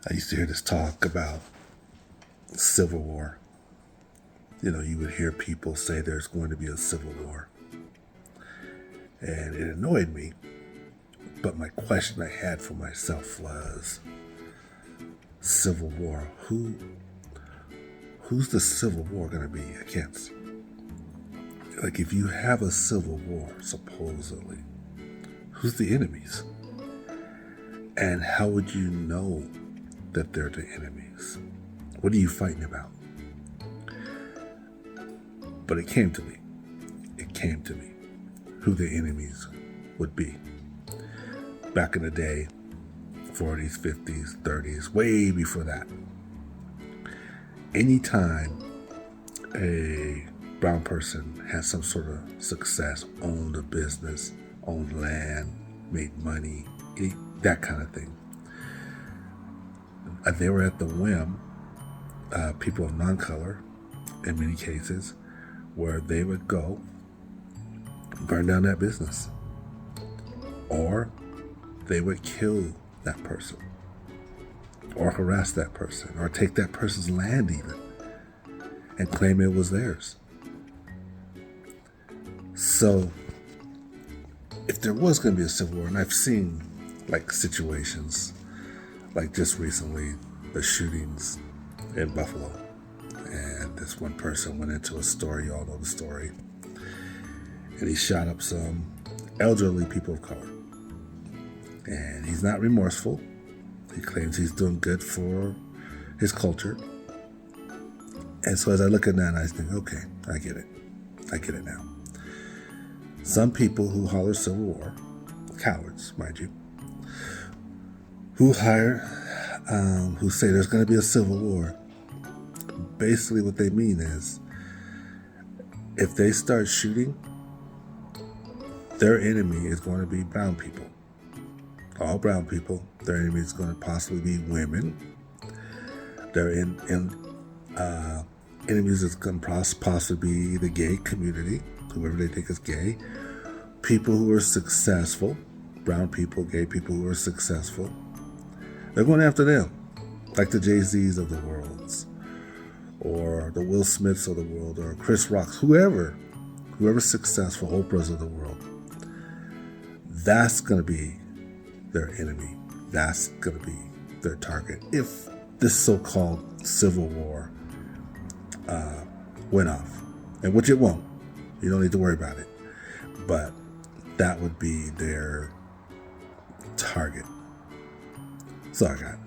I used to hear this talk about civil war. You would hear people say there's going to be a civil war. And it annoyed me. But my question I had for myself was, civil war, who's the civil war going to be against? Like, if you have a civil war, supposedly, who's the enemies? And how would you know that they're the enemies? What are you fighting about? But it came to me. Who the enemies would be. Back in the day, 40s, 50s, 30s, way before that. Anytime a brown person had some sort of success, owned a business, owned land, made money, that kind of thing, they were at the whim, people of non-color, in many cases, where they would go burn down that business, or they would kill that person, or harass that person, or take that person's land even, and claim it was theirs. So, if there was going to be a civil war, and I've seen like situations, like just recently, the shootings in Buffalo, and this one person went into a store, you all know the story, and he shot up some elderly people of color. And he's not remorseful. He claims he's doing good for his culture. And so as I look at that, I think, okay, I get it now. Some people who holler civil war, cowards, mind you, who say there's going to be a civil war, basically what they mean is, if they start shooting, their enemy is going to be brown people. All brown people. Their enemy is going to possibly be women. Their enemies is going to possibly be the gay community, whoever they think is gay. People who are successful, brown people, gay people who are successful. They're going after them, like the Jay-Z's of the world, or the Will Smiths of the world, or Chris Rocks, whoever's successful, Oprah's of the world. That's going to be their enemy. That's going to be their target. If this so-called civil war went off, and which it won't, you don't need to worry about it, but that would be their target. That's all I got.